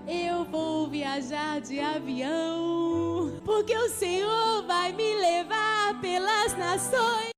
eu vou viajar de avião, porque o Senhor vai me levar pelas nações.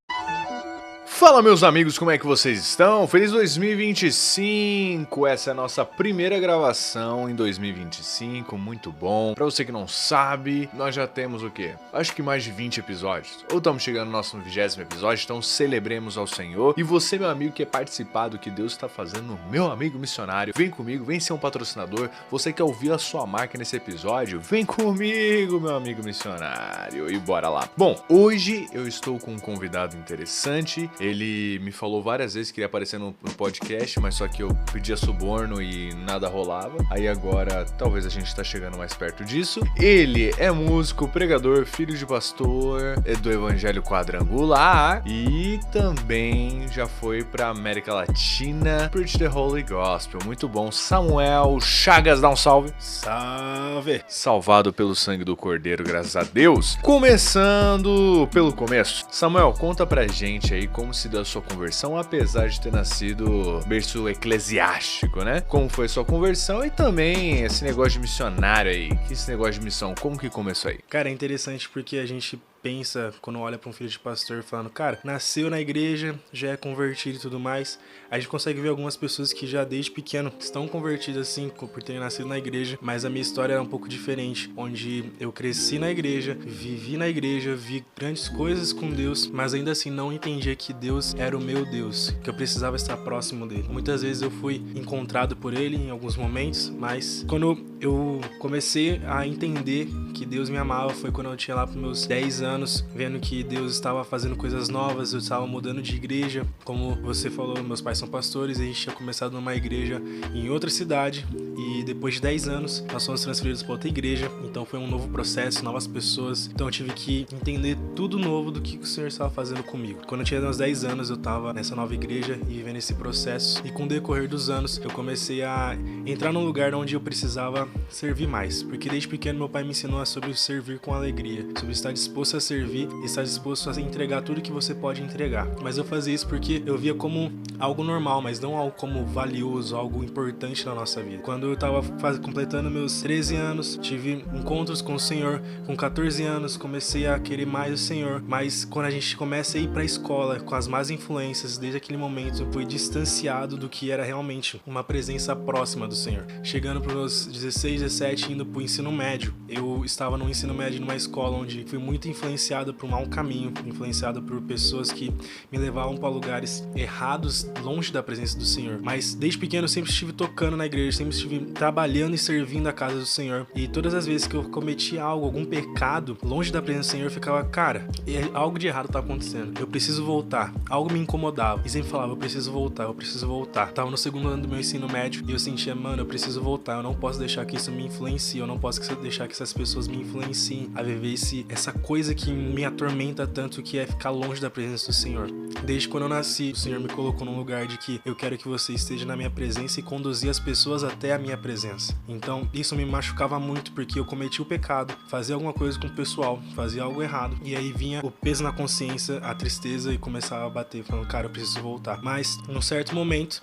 Fala, meus amigos, como é que vocês estão? Feliz 2025! Essa é a nossa primeira gravação em 2025, muito bom. Pra você que não sabe, nós já temos o quê? Acho que mais de 20 episódios. Ou estamos chegando no nosso 20º episódio, então celebremos ao Senhor. E você, meu amigo, que é participar do que Deus está fazendo no Meu Amigo Missionário, vem comigo, vem ser um patrocinador. Você quer ouvir a sua marca nesse episódio? Vem comigo, meu amigo missionário, e bora lá. Bom, hoje eu estou com um convidado interessante. Ele me falou várias vezes que queria aparecer no podcast, mas só que eu pedia suborno e nada rolava. Aí agora, talvez a gente tá chegando mais perto disso. Ele é músico, pregador, filho de pastor, é do Evangelho Quadrangular e também já foi pra América Latina, Preach the Holy Gospel. Muito bom. Samuel Chagas, dá um salve. Salve! Salvado pelo sangue do Cordeiro, graças a Deus. Começando pelo começo. Samuel, conta pra gente aí como se deu a sua conversão, apesar de ter nascido berço eclesiástico, né? Como foi a sua conversão e também esse negócio de missionário aí. Que esse negócio de missão, como que começou aí? Cara, é interessante porque a gente pensa, quando olha para um filho de pastor, falando, cara, nasceu na igreja, já é convertido e tudo mais. A gente consegue ver algumas pessoas que já desde pequeno estão convertidas assim, por terem nascido na igreja, mas a minha história era um pouco diferente, onde eu cresci na igreja, vivi na igreja, vi grandes coisas com Deus, mas ainda assim não entendia que Deus era o meu Deus, que eu precisava estar próximo dele. Muitas vezes eu fui encontrado por ele em alguns momentos, mas quando eu comecei a entender que Deus me amava foi quando eu tinha lá para meus 10 anos, vendo que Deus estava fazendo coisas novas, eu estava mudando de igreja. Como você falou, meus pais são pastores, a gente tinha começado numa igreja em outra cidade e depois de 10 anos nós fomos transferidos para outra igreja, então foi um novo processo, novas pessoas, então eu tive que entender tudo novo do que o Senhor estava fazendo comigo. Quando eu tinha uns 10 anos eu estava nessa nova igreja e vivendo esse processo, e com o decorrer dos anos eu comecei a entrar num lugar onde eu precisava servir mais, porque desde pequeno meu pai me ensinou sobre servir com alegria, sobre estar disposto a servir e estar disposto a entregar tudo que você pode entregar. Mas eu fazia isso porque eu via como algo normal, mas não algo como valioso, algo importante na nossa vida. Quando eu estava completando meus 13 anos, tive encontros com o Senhor. Com 14 anos comecei a querer mais o Senhor, mas quando a gente começa a ir para a escola com as más influências, desde aquele momento eu fui distanciado do que era realmente uma presença próxima do Senhor. Chegando para os meus 16, 17, indo para o ensino médio, eu estava no ensino médio numa escola onde fui muito influenciado por um mau caminho, influenciado por pessoas que me levavam para lugares errados, longe da presença do Senhor. Mas desde pequeno eu sempre estive tocando na igreja, sempre estive trabalhando e servindo a casa do Senhor. E todas as vezes que eu cometi algo, algum pecado, longe da presença do Senhor, eu ficava, cara, algo de errado tá acontecendo. Eu preciso voltar. Algo me incomodava. E sempre falava, eu preciso voltar, eu preciso voltar. Tava no segundo ano do meu ensino médio e eu sentia, mano, eu preciso voltar. Eu não posso deixar que isso me influencie. Eu não posso deixar que essas pessoas me influenciem a viver essa coisa que me atormenta tanto, que é ficar longe da presença do Senhor. Desde quando eu nasci, o Senhor me colocou num lugar de que eu quero que você esteja na minha presença e conduzir as pessoas até a minha presença. Então, isso me machucava muito porque eu cometi o pecado, fazia alguma coisa com o pessoal, fazia algo errado, e aí vinha o peso na consciência, a tristeza, e começava a bater, falando, cara, eu preciso voltar. Mas, num certo momento,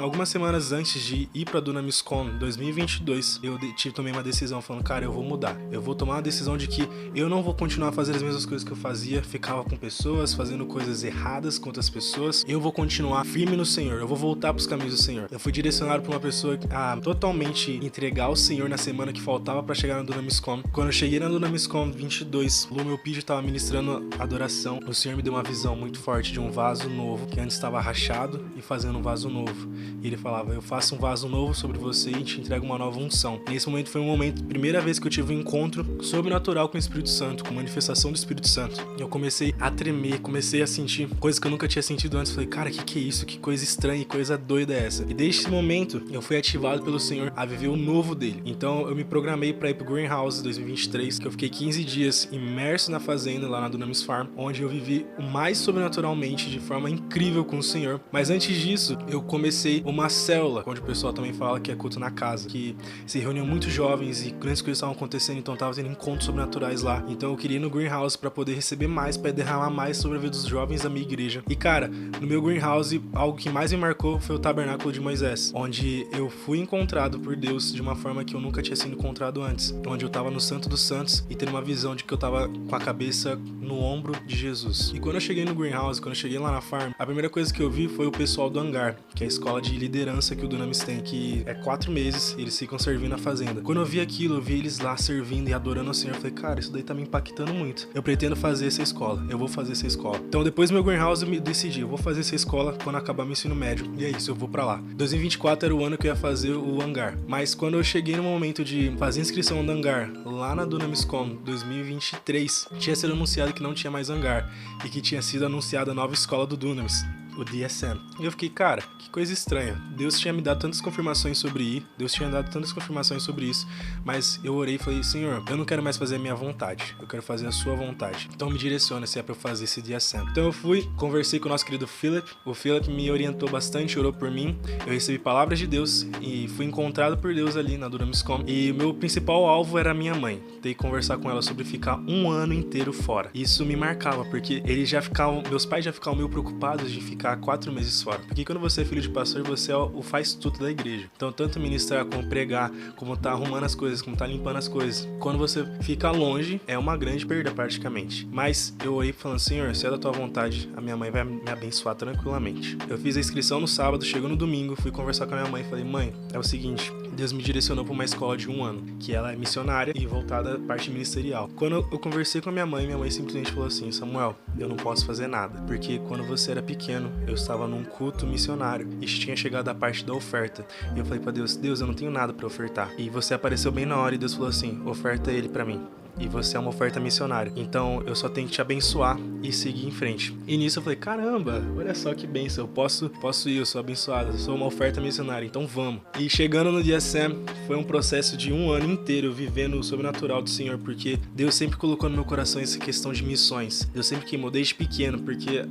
algumas semanas antes de ir pra Dunamiscon 2022, eu tomei uma decisão, falando, cara, eu vou mudar. Eu vou tomar uma decisão de que eu não vou continuar fazendo as mesmas coisas que eu fazia, ficava com pessoas, fazendo coisas erradas com outras pessoas. Eu vou continuar firme no Senhor, eu vou voltar pros caminhos do Senhor. Eu fui direcionado por uma pessoa a totalmente entregar ao Senhor na semana que faltava pra chegar na Dunamiscon. Quando eu cheguei na Dunamiscon 22, o meu Pídio tava ministrando adoração. O Senhor me deu uma visão muito forte de um vaso novo, que antes estava rachado, e fazendo um vaso novo. E ele falava, eu faço um vaso novo sobre você e te entrego uma nova unção. Nesse momento foi primeira vez que eu tive um encontro sobrenatural com o Espírito Santo, com manifestação do Espírito Santo. Eu comecei a tremer, comecei a sentir coisas que eu nunca tinha sentido antes. Falei, cara, que é isso? Que coisa estranha e coisa doida é essa? E desde esse momento, eu fui ativado pelo Senhor a viver o novo dele. Então, eu me programei para ir pro Greenhouse 2023, que eu fiquei 15 dias imerso na fazenda, lá na Dunamis Farm, onde eu vivi o mais sobrenaturalmente, de forma incrível com o Senhor. Mas antes disso, eu comecei uma célula, onde o pessoal também fala que é culto na casa, que se reuniam muitos jovens e grandes coisas estavam acontecendo, então tava tendo encontros sobrenaturais lá. Então eu queria ir no greenhouse para poder receber mais, para derramar mais sobre a vida dos jovens da minha igreja. E cara, no meu greenhouse, algo que mais me marcou foi o tabernáculo de Moisés, onde eu fui encontrado por Deus de uma forma que eu nunca tinha sido encontrado antes, onde eu tava no Santo dos Santos e tendo uma visão de que eu tava com a cabeça no ombro de Jesus. E quando eu cheguei no greenhouse, quando eu cheguei lá na farm, a primeira coisa que eu vi foi o pessoal do hangar, que é a escola de liderança que o Dunamis tem, que é 4 meses, eles ficam servindo na fazenda. Quando eu vi aquilo, eu vi eles lá servindo e adorando o Senhor, eu falei, cara, isso daí tá me impactando muito. Eu pretendo fazer essa escola, eu vou fazer essa escola. Então depois do meu greenhouse eu me decidi, eu vou fazer essa escola quando acabar meu ensino médio, e é isso, eu vou pra lá. 2024 era o ano que eu ia fazer o hangar, mas quando eu cheguei no momento de fazer a inscrição do hangar lá na Dunamiscom 2023, tinha sido anunciado que não tinha mais hangar e que tinha sido anunciada a nova escola do Dunamis, o DSM. E eu fiquei, cara, que coisa estranha. Deus tinha me dado tantas confirmações sobre ir, Deus tinha dado tantas confirmações sobre isso, mas eu orei e falei, Senhor, eu não quero mais fazer a minha vontade, eu quero fazer a sua vontade. Então me direciona se é pra eu fazer esse DSM. Então eu fui, conversei com o nosso querido Philip, o Philip me orientou bastante, orou por mim, eu recebi palavras de Deus e fui encontrado por Deus ali na Dunamiscom. E o meu principal alvo era a minha mãe. Dei que conversar com ela sobre ficar um ano inteiro fora. Isso me marcava, porque eles já ficavam, meus pais já ficavam meio preocupados de ficar 4 meses fora. Porque quando você é filho de pastor, você é o faz tudo da igreja. Então, tanto ministrar, como pregar, como tá arrumando as coisas, como tá limpando as coisas. Quando você fica longe, é uma grande perda praticamente. Mas eu orei falando, Senhor, se é da tua vontade, a minha mãe vai me abençoar tranquilamente. Eu fiz a inscrição no sábado, chegou no domingo, fui conversar com a minha mãe e falei, mãe, é o seguinte, Deus me direcionou para uma escola de 1 ano, que ela é missionária e voltada à parte ministerial. Quando eu conversei com a minha mãe simplesmente falou assim, Samuel, eu não posso fazer nada, porque quando você era pequeno, eu estava num culto missionário e tinha chegado a parte da oferta. E eu falei para Deus, eu não tenho nada para ofertar. E você apareceu bem na hora e Deus falou assim, oferta ele para mim. E você é uma oferta missionária. Então eu só tenho que te abençoar e seguir em frente. E nisso eu falei, caramba, olha só que bênção, eu posso ir, eu sou abençoado, eu sou uma oferta missionária, então vamos. E chegando no DSM, foi um processo de 1 ano inteiro vivendo o sobrenatural do Senhor, porque Deus sempre colocou no meu coração essa questão de missões. Deus sempre queimou desde pequeno, porque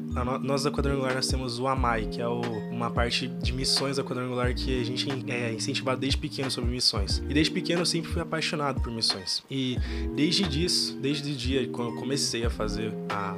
nós da Quadrangular nós temos o AMAI, que é uma parte de missões da Quadrangular que a gente é incentivado desde pequeno sobre missões. E desde pequeno eu sempre fui apaixonado por missões. E desde o dia quando eu comecei a fazer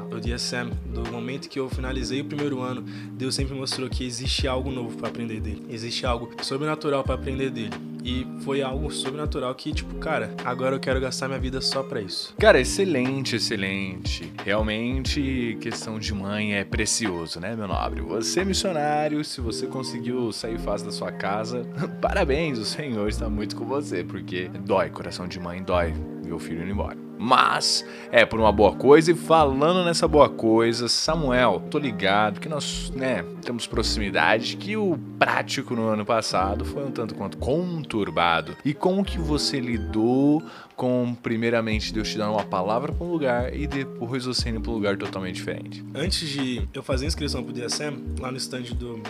o DSM, do momento que eu finalizei o primeiro ano, Deus sempre mostrou que existe algo novo para aprender dele, existe algo sobrenatural para aprender dele. E foi algo sobrenatural que, tipo, cara, agora eu quero gastar minha vida só pra isso. Cara, excelente, excelente. Realmente, questão de mãe é precioso, né, meu nobre? Você é missionário, se você conseguiu sair fácil da sua casa, parabéns, o Senhor está muito com você, porque dói, coração de mãe dói, ver o filho indo embora. Mas é por uma boa coisa, e falando nessa boa coisa, Samuel, tô ligado que nós, temos proximidade, que o prático no ano passado foi um tanto quanto conturbado. E como que você lidou com, primeiramente, Deus te dando uma palavra para um lugar e depois você indo para um lugar totalmente diferente? Antes de eu fazer a inscrição pro DSM, lá no stand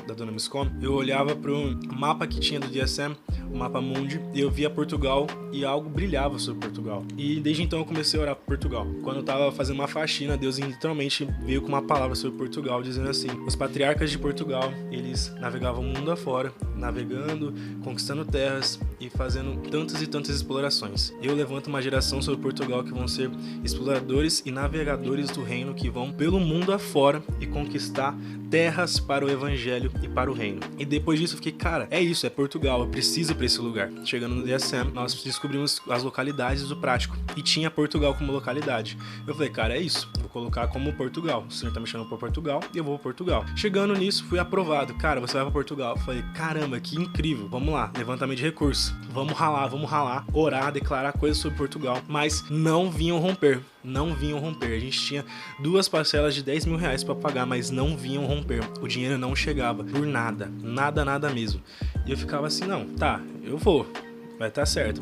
da Dunamiscom, eu olhava pro mapa que tinha do DSM, o mapa mundi, e eu via Portugal e algo brilhava sobre Portugal. E desde então eu comecei a orar por Portugal. Quando eu tava fazendo uma faxina, Deus literalmente veio com uma palavra sobre Portugal, dizendo assim, os patriarcas de Portugal, eles navegavam o mundo afora, navegando, conquistando terras e fazendo tantas e tantas explorações. Eu levanto uma geração sobre Portugal que vão ser exploradores e navegadores do reino, que vão pelo mundo afora e conquistar terras para o evangelho e para o reino. E depois disso eu fiquei, cara, é isso, é Portugal, eu preciso ir pra esse lugar. Chegando no DSM, nós descobrimos as localidades do prático e tinha Portugal como localidade. Eu falei, cara, é isso, vou colocar como Portugal. O Senhor tá me chamando pra Portugal e eu vou pra Portugal. Chegando nisso, fui aprovado. Cara, você vai pra Portugal. Eu falei, caramba, que incrível. Vamos lá, levantamento de recursos. Vamos ralar, orar, declarar coisas sobre Portugal. Mas não vinham romper. A gente tinha 2 parcelas de 10 mil reais pra pagar, mas não vinham romper. O dinheiro não chegava por nada mesmo. E eu ficava assim, não, tá, eu vou. Vai dar certo.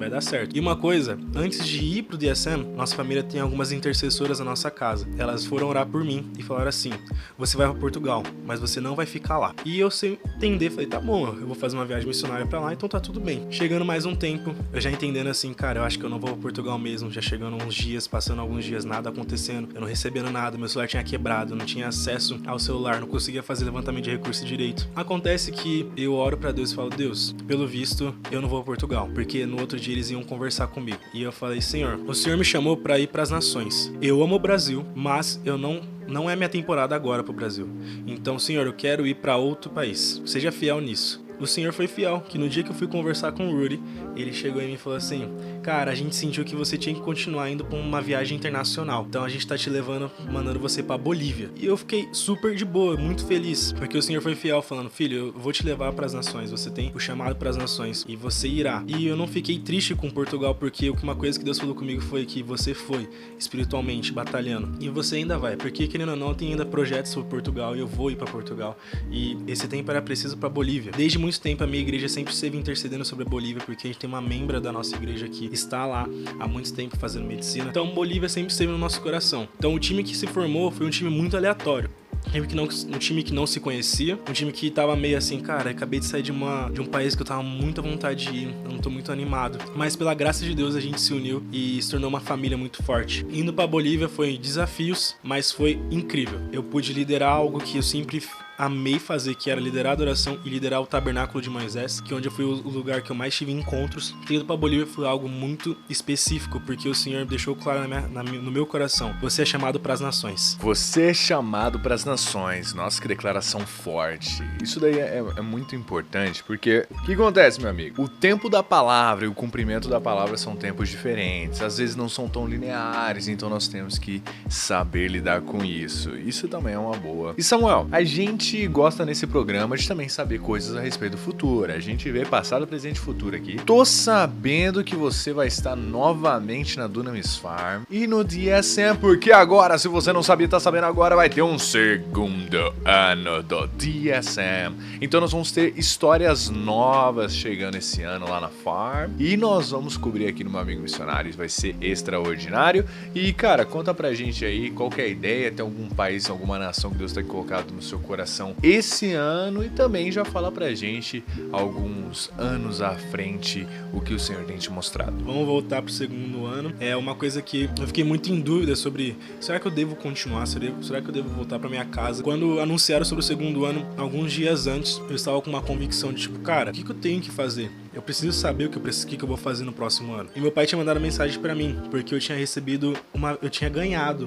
E uma coisa, antes de ir pro DSM, nossa família tem algumas intercessoras na nossa casa. Elas foram orar por mim e falaram assim, você vai pra Portugal, mas você não vai ficar lá. E eu sem entender, falei, tá bom, eu vou fazer uma viagem missionária pra lá, então tá tudo bem. Chegando mais um tempo, eu já entendendo assim, cara, eu acho que eu não vou pra Portugal mesmo. Já chegando uns dias, passando alguns dias, nada acontecendo, eu não recebendo nada, meu celular tinha quebrado, não tinha acesso ao celular, não conseguia fazer levantamento de recurso direito. Acontece que eu oro pra Deus e falo, Deus, pelo visto, eu não vou pra Portugal, porque no outro dia eles iam conversar comigo. E eu falei, Senhor, o Senhor me chamou para ir para as nações. Eu amo o Brasil, mas eu não é minha temporada agora pro Brasil. Então, Senhor, eu quero ir para outro país. Seja fiel nisso. O Senhor foi fiel, que no dia que eu fui conversar com o Rudy, ele chegou em mim e falou assim, cara, a gente sentiu que você tinha que continuar indo pra uma viagem internacional, então a gente tá te levando, mandando você pra Bolívia. E eu fiquei super de boa, muito feliz, porque o Senhor foi fiel, falando, filho, eu vou te levar pras nações, você tem o chamado pras nações, e você irá. E eu não fiquei triste com Portugal, porque uma coisa que Deus falou comigo foi que você foi, espiritualmente, batalhando, e você ainda vai, porque querendo ou não, tem ainda projetos sobre Portugal, e eu vou ir pra Portugal, e esse tempo era preciso pra Bolívia. Desde muito tempo a minha igreja sempre esteve intercedendo sobre a Bolívia, porque a gente tem uma membra da nossa igreja que está lá há muito tempo fazendo medicina. Então Bolívia sempre esteve no nosso coração. Então o time que se formou foi um time muito aleatório. Um time que não se conhecia, um time que tava meio assim, cara, acabei de sair de um país que eu tava muito à vontade de ir, eu não tô muito animado. Mas pela graça de Deus a gente se uniu e se tornou uma família muito forte. Indo pra Bolívia foi desafios, mas foi incrível. Eu pude liderar algo que eu sempre amei fazer, que era liderar a adoração e liderar o tabernáculo de Moisés, que onde foi o lugar que eu mais tive encontros. Ter ido pra Bolívia foi algo muito específico, porque o Senhor deixou claro no meu coração, você é chamado pras nações. Você é chamado pras nações. Nossa, que declaração forte. Isso daí é muito importante, porque o que acontece, meu amigo? O tempo da palavra e o cumprimento da palavra são tempos diferentes, às vezes não são tão lineares, então nós temos que saber lidar com isso. Isso também é uma boa. E Samuel, a gente gosta nesse programa de também saber coisas a respeito do futuro. A gente vê passado, presente e futuro aqui. Tô sabendo que você vai estar novamente na Dunamis Farm e no DSM, porque agora, se você não sabia, tá sabendo agora, vai ter um segundo ano do DSM. Então nós vamos ter histórias novas chegando esse ano lá na Farm e nós vamos cobrir aqui no Meu Amigo Missionário. Vai ser extraordinário. E cara, conta pra gente aí qual que é a ideia, tem algum país, alguma nação que Deus tem colocado no seu coração esse ano e também já fala pra gente alguns anos à frente o que o Senhor tem te mostrado. Vamos voltar pro segundo ano. É uma coisa que eu fiquei muito em dúvida sobre, será que eu devo continuar? Será que eu devo voltar pra minha casa? Quando anunciaram sobre o segundo ano, alguns dias antes, eu estava com uma convicção de tipo, cara, o que eu tenho que fazer? Eu preciso saber o que eu vou fazer no próximo ano. E meu pai tinha mandado mensagem pra mim, porque eu tinha ganhado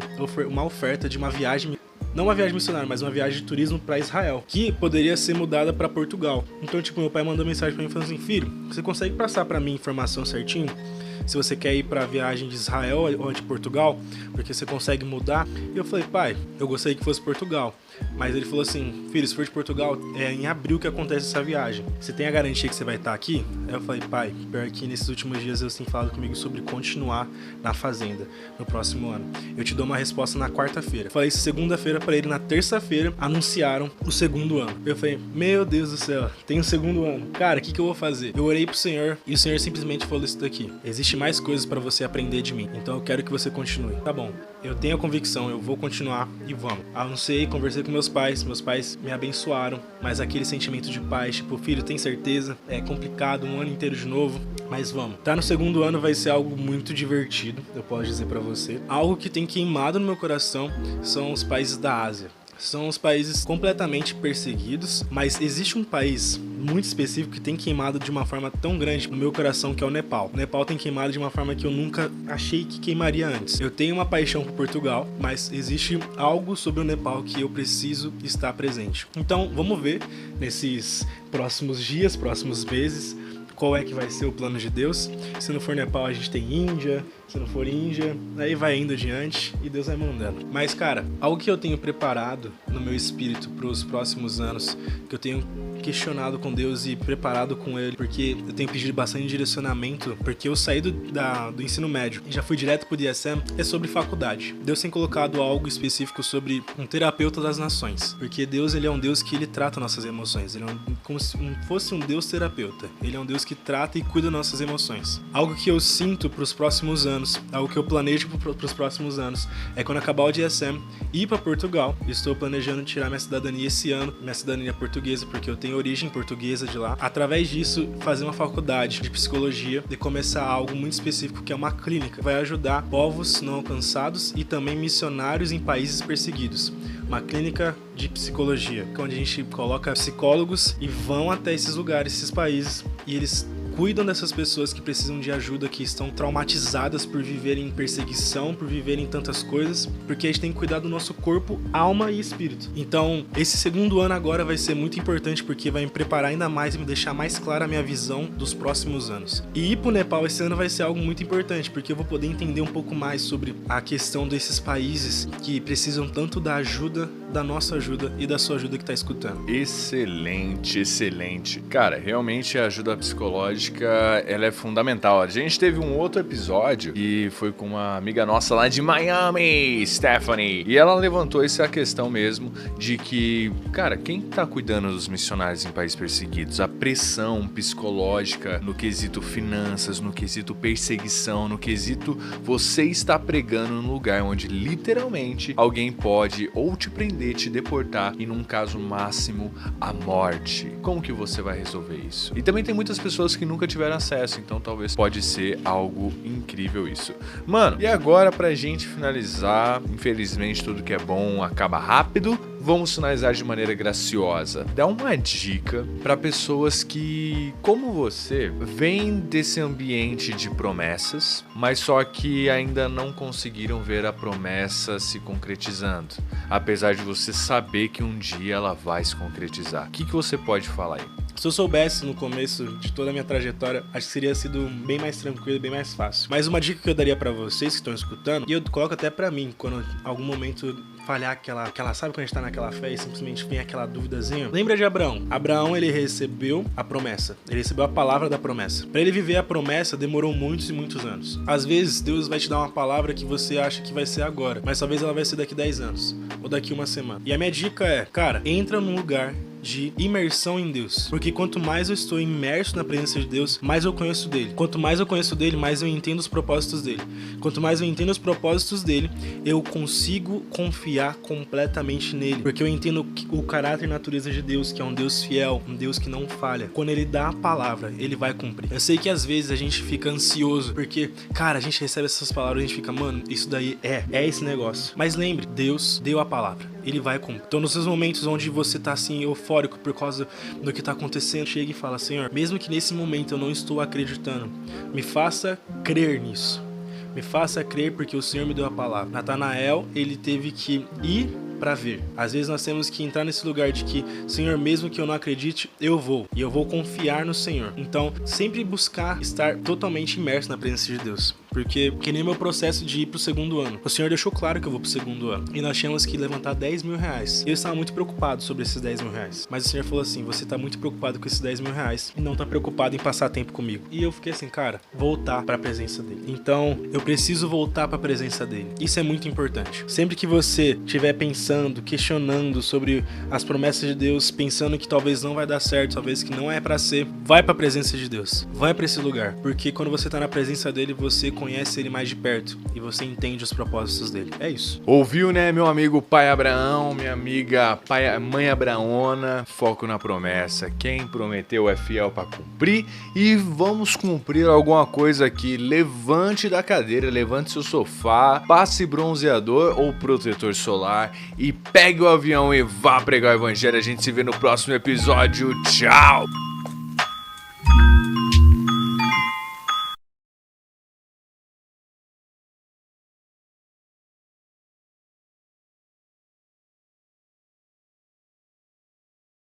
uma oferta de uma viagem, não uma viagem missionária, mas uma viagem de turismo para Israel, que poderia ser mudada para Portugal. Então, tipo, meu pai mandou mensagem para mim falando assim, filho, você consegue passar para mim informação certinho? Se você quer ir para a viagem de Israel ou de Portugal, porque você consegue mudar. E eu falei, pai, eu gostaria que fosse Portugal. Mas ele falou assim, filho, se for de Portugal, é em abril que acontece essa viagem. Você tem a garantia que você vai estar aqui? Aí eu falei, pai, pior que nesses últimos dias Deus tem falado comigo sobre continuar na fazenda no próximo ano. Eu te dou uma resposta na quarta-feira. Falei isso segunda-feira para ele, na terça-feira anunciaram o segundo ano. Eu falei, meu Deus do céu, tem o segundo ano. Cara, o que eu vou fazer? Eu orei pro Senhor e o Senhor simplesmente falou isso daqui. Existe mais coisas para você aprender de mim, então eu quero que você continue. Tá bom, eu tenho a convicção, eu vou continuar e vamos. Anunciei, conversei com meus pais me abençoaram, mas aquele sentimento de paz, tipo, filho, tem certeza? É complicado, um ano inteiro de novo, mas vamos. Tá no segundo ano vai ser algo muito divertido, eu posso dizer pra você. Algo que tem queimado no meu coração são os países da Ásia. São os países completamente perseguidos, mas existe um país muito específico que tem queimado de uma forma tão grande no meu coração, que é o Nepal. O Nepal tem queimado de uma forma que eu nunca achei que queimaria antes. Eu tenho uma paixão por Portugal, mas existe algo sobre o Nepal que eu preciso estar presente. Então, vamos ver nesses próximos dias, próximos meses, qual é que vai ser o plano de Deus. Se não for Nepal, a gente tem Índia. Se não for Índia, aí vai indo adiante e Deus vai mandando. Mas, cara, algo que eu tenho preparado no meu espírito para os próximos anos, que eu tenho questionado com Deus e preparado com Ele, porque eu tenho pedido bastante direcionamento, porque eu saí do ensino médio e já fui direto pro DSM, é sobre faculdade. Deus tem colocado algo específico sobre um terapeuta das nações, porque Deus, ele é um Deus que ele trata nossas emoções, ele é como se fosse um Deus terapeuta, ele é um Deus que trata e cuida das nossas emoções. Algo que eu sinto para os próximos anos, algo que eu planejo para os próximos anos, é quando acabar o DSM, ir para Portugal. Estou planejando tirar minha cidadania esse ano, minha cidadania portuguesa, porque eu tenho origem portuguesa de lá. Através disso, fazer uma faculdade de psicologia e começar algo muito específico, que é uma clínica. Vai ajudar povos não alcançados e também missionários em países perseguidos. Uma clínica de psicologia, onde a gente coloca psicólogos e vão até esses lugares, esses países, e eles cuidam dessas pessoas que precisam de ajuda, que estão traumatizadas por viverem em perseguição, por viverem em tantas coisas, porque a gente tem que cuidar do nosso corpo, alma e espírito. Então, esse segundo ano agora vai ser muito importante porque vai me preparar ainda mais e me deixar mais clara a minha visão dos próximos anos. E ir pro Nepal esse ano vai ser algo muito importante, porque eu vou poder entender um pouco mais sobre a questão desses países que precisam tanto da ajuda, da nossa ajuda e da sua ajuda que tá escutando. Excelente, excelente. Cara, realmente a ajuda psicológica, ela é fundamental. A gente teve um outro episódio que foi com uma amiga nossa lá de Miami, Stephanie, e ela levantou essa questão mesmo de que, cara, quem tá cuidando dos missionários em países perseguidos? A pressão psicológica no quesito finanças, no quesito perseguição, no quesito você está pregando num lugar onde literalmente alguém pode ou te prender, te deportar e num caso máximo a morte. Como que você vai resolver isso? E também tem muitas pessoas que nunca tiveram acesso, então talvez pode ser algo incrível isso. Mano, e agora pra gente finalizar, infelizmente tudo que é bom acaba rápido, vamos finalizar de maneira graciosa. Dá uma dica para pessoas que, como você, vêm desse ambiente de promessas, mas só que ainda não conseguiram ver a promessa se concretizando, apesar de você saber que um dia ela vai se concretizar. O que você pode falar aí? Se eu soubesse no começo de toda a minha trajetória, acho que seria sido bem mais tranquilo e bem mais fácil. Mas uma dica que eu daria pra vocês que estão escutando, e eu coloco até pra mim, quando em algum momento falhar aquela sabe quando a gente tá naquela fé e simplesmente vem aquela duvidazinha? Lembra de Abraão? Abraão, ele recebeu a promessa. Ele recebeu a palavra da promessa. Pra ele viver a promessa, demorou muitos e muitos anos. Às vezes, Deus vai te dar uma palavra que você acha que vai ser agora, mas talvez ela vai ser daqui 10 anos, ou daqui uma semana. E a minha dica é, cara, entra num lugar de imersão em Deus, porque quanto mais eu estou imerso na presença de Deus, mais eu conheço dele. Quanto mais eu conheço dele, mais eu entendo os propósitos dele. Quanto mais eu entendo os propósitos dele, eu consigo confiar completamente nele, porque eu entendo o caráter e natureza de Deus, que é um Deus fiel, um Deus que não falha. Quando ele dá a palavra, ele vai cumprir. Eu sei que às vezes a gente fica ansioso, porque, cara, a gente recebe essas palavras e a gente fica, mano, isso daí é esse negócio. Mas lembre, Deus deu a palavra, ele vai cumprir. Então nos seus momentos onde você tá assim, eufórico por causa do que tá acontecendo, chega e fala, Senhor, mesmo que nesse momento eu não estou acreditando, me faça crer nisso. Me faça crer porque o Senhor me deu a palavra. Natanael, ele teve que ir para ver. Às vezes nós temos que entrar nesse lugar de que, Senhor, mesmo que eu não acredite, eu vou. E eu vou confiar no Senhor. Então, sempre buscar estar totalmente imerso na presença de Deus. Porque, que nem meu processo de ir pro segundo ano. O Senhor deixou claro que eu vou pro segundo ano. E nós tínhamos que levantar 10 mil reais. Eu estava muito preocupado sobre esses 10 mil reais. Mas o Senhor falou assim, você tá muito preocupado com esses 10 mil reais e não tá preocupado em passar tempo comigo. E eu fiquei assim, cara, voltar pra presença dele. Então, eu preciso voltar pra presença dele. Isso é muito importante. Sempre que você estiver pensando, questionando sobre as promessas de Deus, pensando que talvez não vai dar certo, talvez que não é pra ser, vai pra presença de Deus. Vai pra esse lugar. Porque quando você tá na presença dele, você conhece ele mais de perto e você entende os propósitos dele. É isso. Ouviu, né, meu amigo pai Abraão, minha amiga mãe Abraona, foco na promessa. Quem prometeu é fiel para cumprir e vamos cumprir alguma coisa aqui. Levante da cadeira, levante seu sofá, passe bronzeador ou protetor solar e pegue o avião e vá pregar o evangelho. A gente se vê no próximo episódio. Tchau!